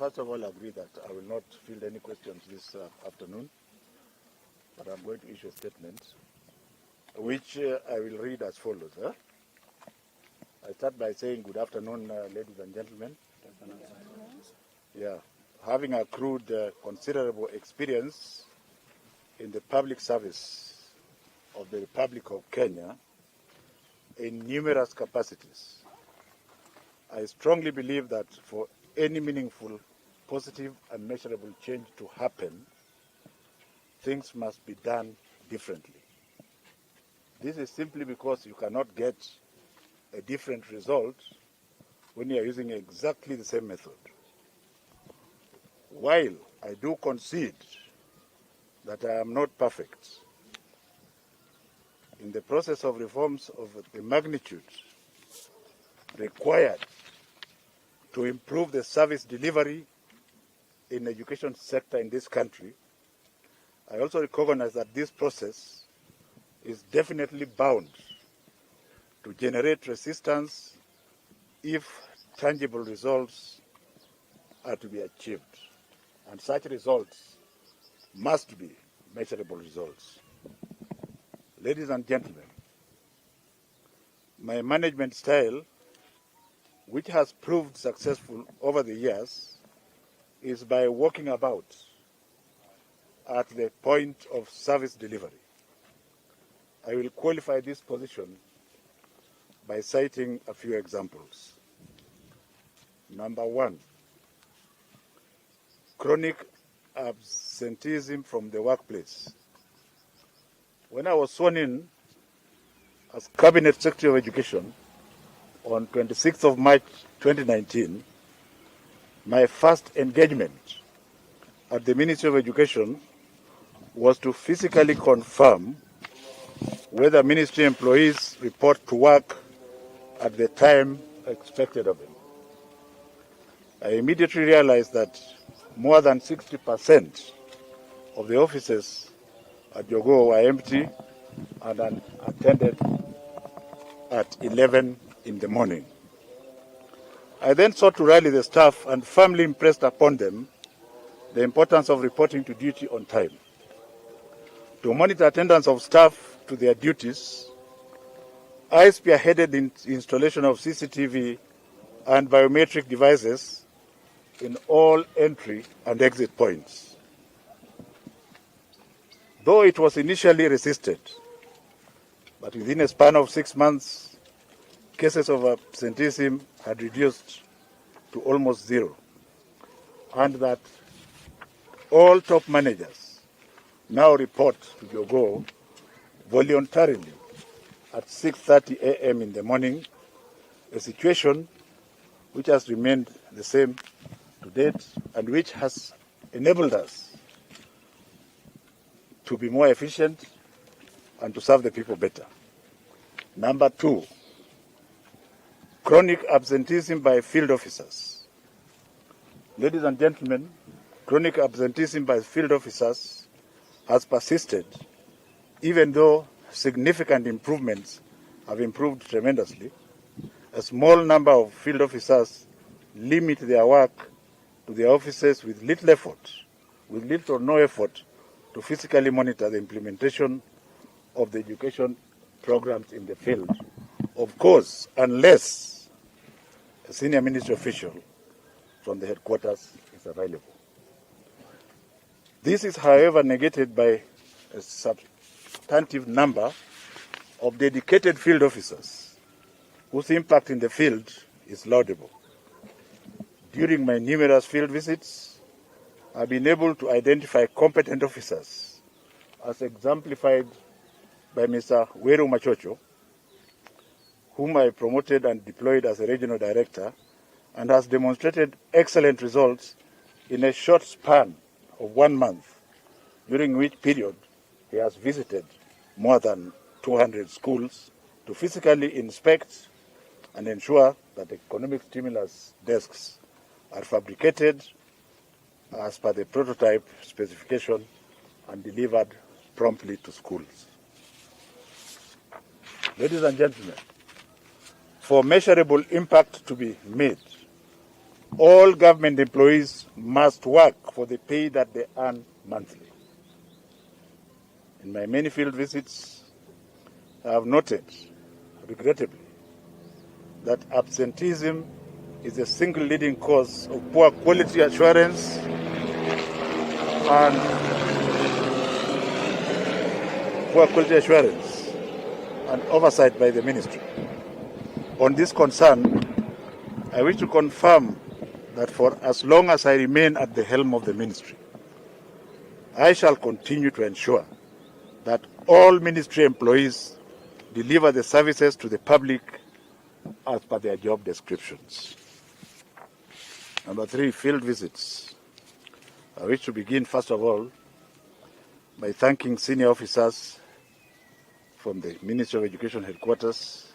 first of all agree that I will not field any questions this afternoon, but I'm going to issue a statement, which I will read as follows. I start by saying good afternoon, ladies and gentlemen. Yeah, having accrued considerable experience in the public service of the Republic of Kenya in numerous capacities, I strongly believe that for any meaningful, positive and measurable change to happen, things must be done differently. This is simply because you cannot get a different result when you are using exactly the same method. While I do concede that I am not perfect, in the process of reforms of the magnitude required to improve the service delivery in the education sector in this country, I also recognize that this process is definitely bound to generate resistance if tangible results are to be achieved. And such results must be measurable results. Ladies and gentlemen, my management style, which has proved successful over the years, is by walking about at the point of service delivery. I will qualify this position by citing a few examples. Number one, chronic absenteeism from the workplace. When I was sworn in as Cabinet Secretary of Education on 26th of March 2019, my first engagement at the Ministry of Education was to physically confirm whether ministry employees report to work at the time expected of them. I immediately realized that more than 60% of the offices at Magoha were empty and unattended at 11 in the morning. I then sought to rally the staff and firmly impressed upon them the importance of reporting to duty on time. To monitor attendance of staff to their duties, I spearheaded the installation of CCTV and biometric devices in all entry and exit points. Though it was initially resisted, but within a span of 6 months, cases of absenteeism had reduced to almost zero, and that all top managers now report to Magoha voluntarily at 6:30 a.m. in the morning, a situation which has remained the same to date and which has enabled us to be more efficient and to serve the people better. Number two, chronic absenteeism by field officers. Ladies and gentlemen, chronic absenteeism by field officers has persisted, even though significant improvements have improved tremendously. A small number of field officers limit their work to their offices with little or no effort to physically monitor the implementation of the education programs in the field. Of course, unless a senior ministry official from the headquarters is available. This is, however, negated by a substantive number of dedicated field officers whose impact in the field is laudable. During my numerous field visits, I've been able to identify competent officers, as exemplified by Mr. Weru Machocho, whom I promoted and deployed as a regional director, and has demonstrated excellent results in a short span of 1 month, during which period he has visited more than 200 schools to physically inspect and ensure that economic stimulus desks are fabricated as per the prototype specification and delivered promptly to schools. Ladies and gentlemen, for measurable impact to be made, all government employees must work for the pay that they earn monthly. In my many field visits, I have noted, regrettably, that absenteeism is a single leading cause of poor quality assurance and oversight by the ministry. On this concern, I wish to confirm that for as long as I remain at the helm of the ministry, I shall continue to ensure that all ministry employees deliver the services to the public as per their job descriptions. Number 3, field visits. I wish to begin, first of all, by thanking senior officers from the Ministry of Education headquarters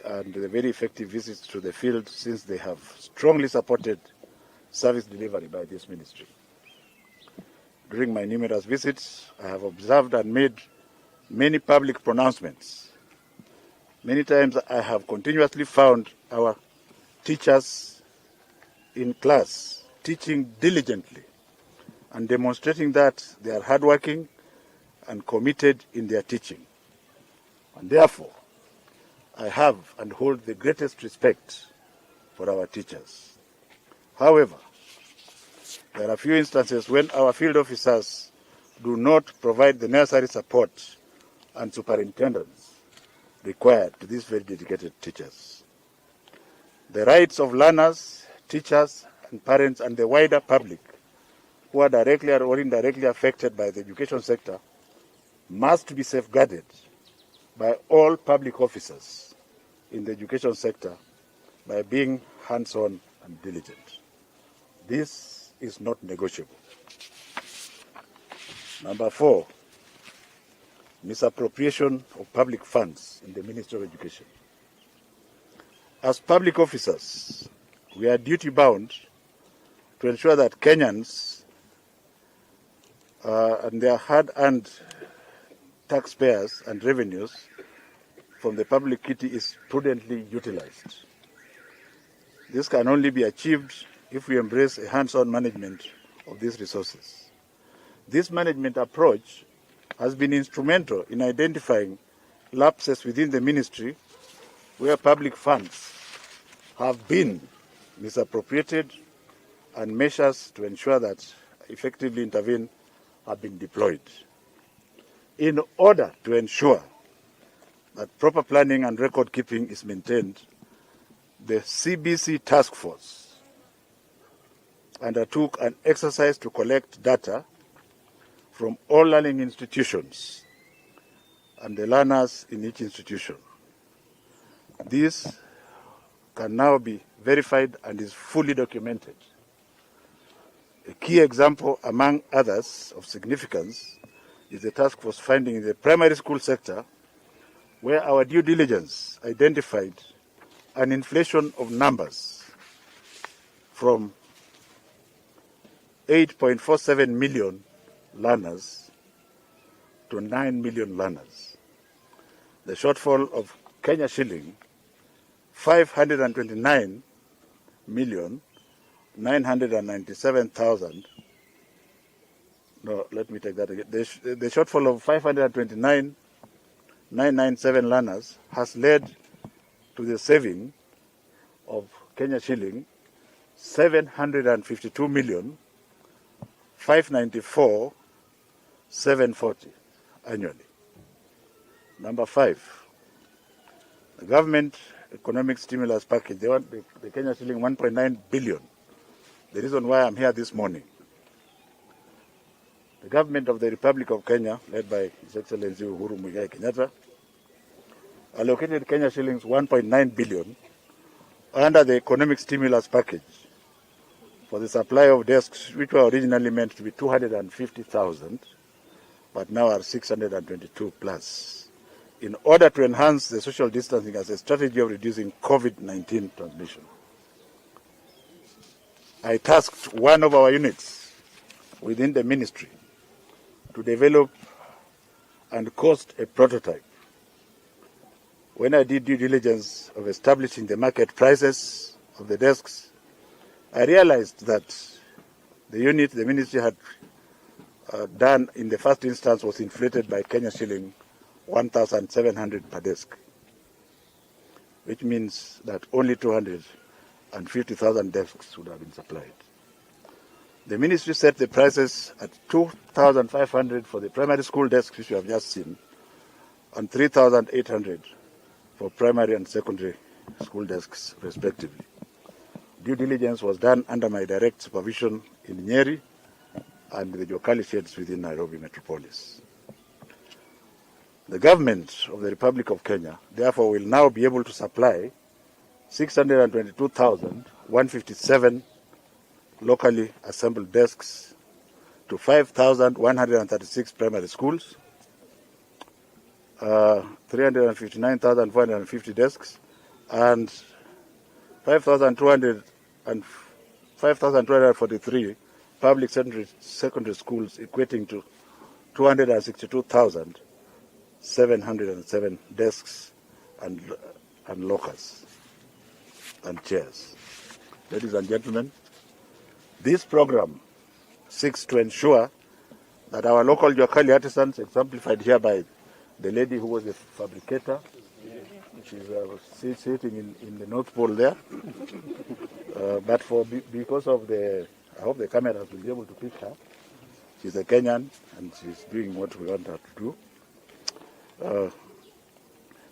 and the very effective visits to the field, since they have strongly supported service delivery by this ministry. During my numerous visits, I have observed and made many public pronouncements. Many times I have continuously found our teachers in class teaching diligently and demonstrating that they are hardworking and committed in their teaching. And therefore, I have and hold the greatest respect for our teachers. However, there are few instances when our field officers do not provide the necessary support and superintendence required to these very dedicated teachers. The rights of learners, teachers, and parents and the wider public who are directly or indirectly affected by the education sector must be safeguarded by all public officers in the education sector by being hands-on and diligent. This is not negotiable. Number 4, misappropriation of public funds in the Ministry of Education. As public officers, we are duty-bound to ensure that Kenyans and their hard-earned taxpayers and revenues from the public kitty is prudently utilized. This can only be achieved if we embrace a hands-on management of these resources. This management approach has been instrumental in identifying lapses within the ministry where public funds have been misappropriated, and measures to ensure that effectively intervene have been deployed. In order to ensure that proper planning and record keeping is maintained, the CBC task force undertook an exercise to collect data from all learning institutions and the learners in each institution. This can now be verified and is fully documented. A key example, among others of significance, is the task force finding in the primary school sector, where our due diligence identified an inflation of numbers from 8.47 million learners to 9 million learners. The shortfall of Kenya shilling 529,997,000. No, let me take that again. The shortfall of 529,997 learners has led to the saving of Kenya shilling 752,594,740 annually. Number 5, the government economic stimulus package. They want the Kenya shilling 1.9 billion. The reason why I'm here this morning. The government of the Republic of Kenya, led by His Excellency Uhuru Muigai Kenyatta, allocated Kenya shillings 1.9 billion under the economic stimulus package for the supply of desks, which were originally meant to be 250,000, but now are 622 plus, in order to enhance the social distancing as a strategy of reducing COVID-19 transmission. I tasked one of our units within the ministry to develop and cost a prototype. When I did due diligence of establishing the market prices of the desks, I realized that the unit the ministry had done in the first instance was inflated by Kenya shilling 1,700 per desk, which means that only 250,000 desks would have been supplied. The ministry set the prices at 2,500 for the primary school desks, which you have just seen, and 3,800 for primary and secondary school desks, respectively. Due diligence was done under my direct supervision in Nyeri and the Jokali sheds within Nairobi metropolis. The government of the Republic of Kenya, therefore, will now be able to supply 622,157 locally assembled desks to 5,136 primary schools, 359,450 desks, and 5,243 public secondary schools, equating to 262,707 desks and lockers and chairs. Ladies and gentlemen, this program seeks to ensure that our local Jokali artisans, exemplified here by the lady who was a fabricator, she's sitting in the North Pole there, but because of the, I hope the cameras will be able to pick her. She's a Kenyan and she's doing what we want her to do.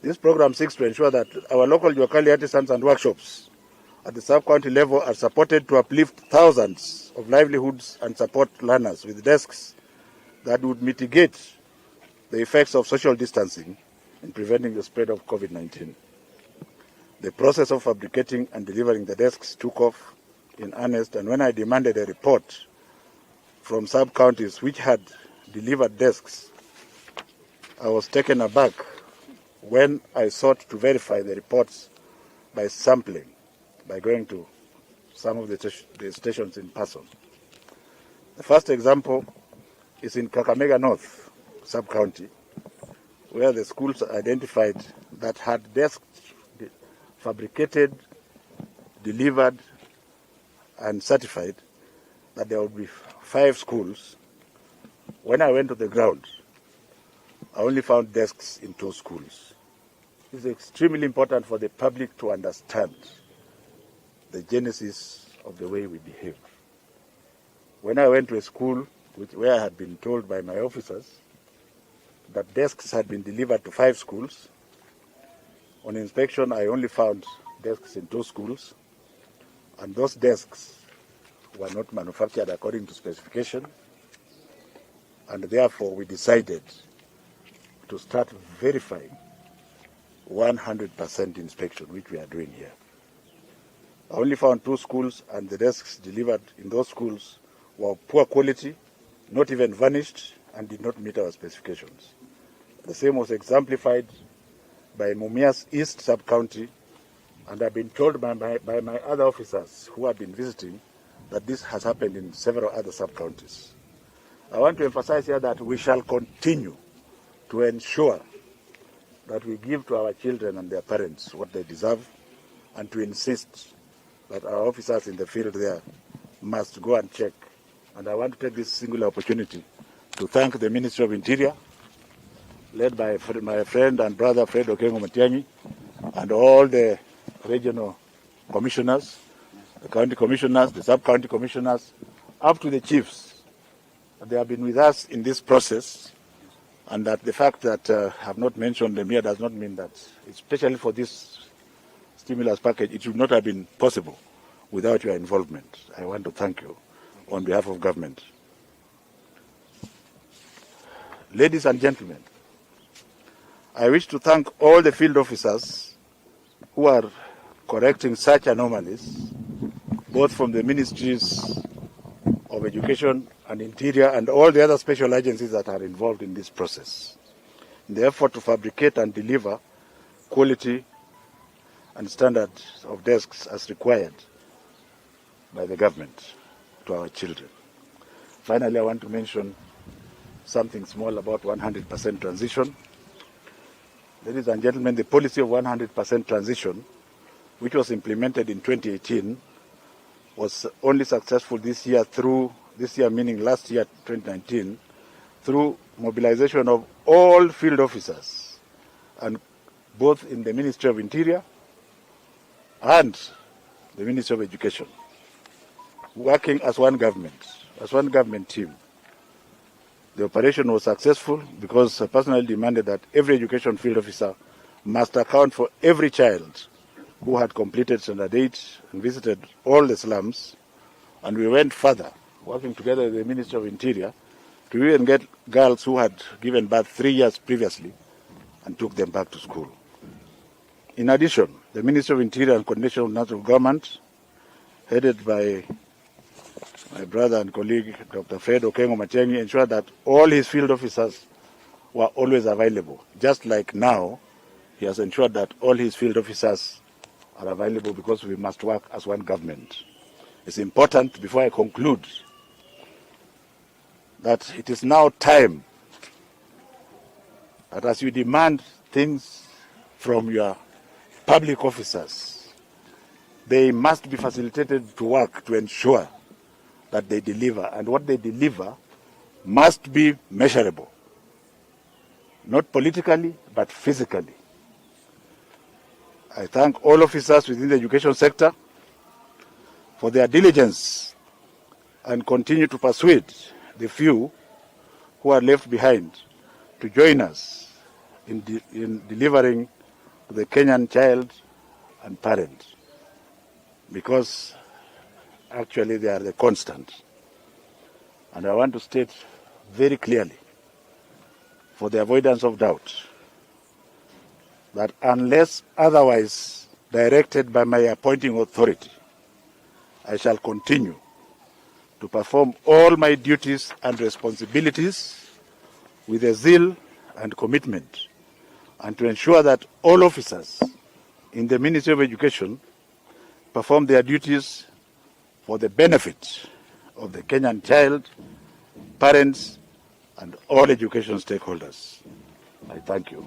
This program seeks to ensure that our local Jokali artisans and workshops at the sub-county level are supported to uplift thousands of livelihoods and support learners with desks that would mitigate the effects of social distancing in preventing the spread of COVID-19. The process of fabricating and delivering the desks took off in earnest, and when I demanded a report from sub-counties which had delivered desks, I was taken aback when I sought to verify the reports by sampling, by going to some of the stations in person. The first example is in Kakamega North sub-county, where the schools identified that had desks fabricated, delivered, and certified, that there would be 5 schools. When I went to the ground, I only found desks in 2 schools. It's extremely important for the public to understand the genesis of the way we behave. When I went to a school where I had been told by my officers that desks had been delivered to 5 schools, on inspection I only found desks in 2 schools, and those desks were not manufactured according to specification, and therefore we decided to start verifying 100% inspection, which we are doing here. I only found 2 schools, and the desks delivered in those schools were of poor quality, not even varnished, and did not meet our specifications. The same was exemplified by Mumias East sub-county, and I've been told by my other officers who have been visiting that this has happened in several other sub-counties. I want to emphasize here that we shall continue to ensure that we give to our children and their parents what they deserve, and to insist that our officers in the field there must go and check. And I want to take this singular opportunity to thank the Ministry of Interior, led by my friend and brother Fred Okengo Matiang'i, and all the regional commissioners, the county commissioners, the sub-county commissioners, up to the chiefs. They have been with us in this process, and that the fact that I have not mentioned them here does not mean that, especially for this stimulus package, it would not have been possible without your involvement. I want to thank you on behalf of government. Ladies and gentlemen, I wish to thank all the field officers who are correcting such anomalies, both from the ministries of Education and Interior and all the other special agencies that are involved in this process, in the effort to fabricate and deliver quality and standards of desks as required by the government to our children. Finally, I want to mention something small about 100% transition. Ladies and gentlemen, the policy of 100% transition, which was implemented in 2018, was only successful this year meaning last year, 2019, through mobilization of all field officers, and both in the Ministry of Interior and the Ministry of Education, working as one government team. The operation was successful because I personally demanded that every education field officer must account for every child who had completed standard 8 and visited all the slums. And we went further, working together with the Ministry of Interior, to even get girls who had given birth 3 years previously and took them back to school. In addition, the Ministry of Interior and Coordination of National Government, headed by my brother and colleague, Dr. Fred Okengo Machengi, ensured that all his field officers were always available. Just like now, he has ensured that all his field officers are available because we must work as one government. It's important, before I conclude, that it is now time that as you demand things from your public officers, they must be facilitated to work to ensure that they deliver, and what they deliver must be measurable, not politically, but physically. I thank all officers within the education sector for their diligence and continue to persuade the few who are left behind to join us in delivering to the Kenyan child and parent, because actually they are the constant. And I want to state very clearly, for the avoidance of doubt, that unless otherwise directed by my appointing authority, I shall continue to perform all my duties and responsibilities with a zeal and commitment, and to ensure that all officers in the Ministry of Education perform their duties for the benefit of the Kenyan child, parents, and all education stakeholders. I thank you.